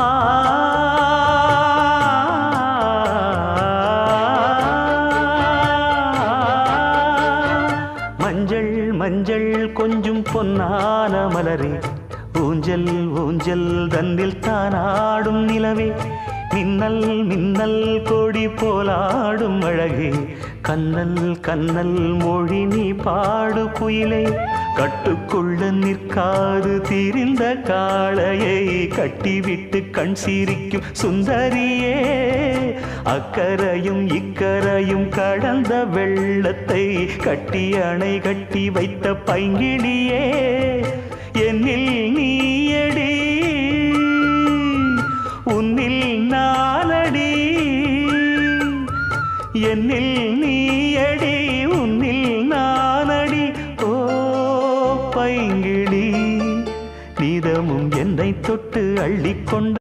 ஆ மஞ்சள் மஞ்சள் கொஞ்சம் பொன்னான மலரே, ஊஞ்சல் ஊஞ்சல் தன்னில் தானாடும் நிலவே, மின்னல் மின்னல் கொடி போலாடும் அழகே, கண்ணல் கண்ணல் மொழி நீ பாடு குயிலே, கட்டுக்குள்ள நிற்காது திரிந்த காளையை கட்டிவிட்டு கண் சிரிக்கும் சுந்தரியே, அக்கரையும் இக்கரையும் கடந்த வெள்ளத்தை கட்டி அணை கட்டி வைத்த பைங்கிளியே, என்னில் நீயடி உன்னில் நானடி, என்னில் நீயடி உன்னில் நானடி. ஓ பைங்கிளி, நீதமும் என்னை தொட்டு அள்ளிக்கொண்ட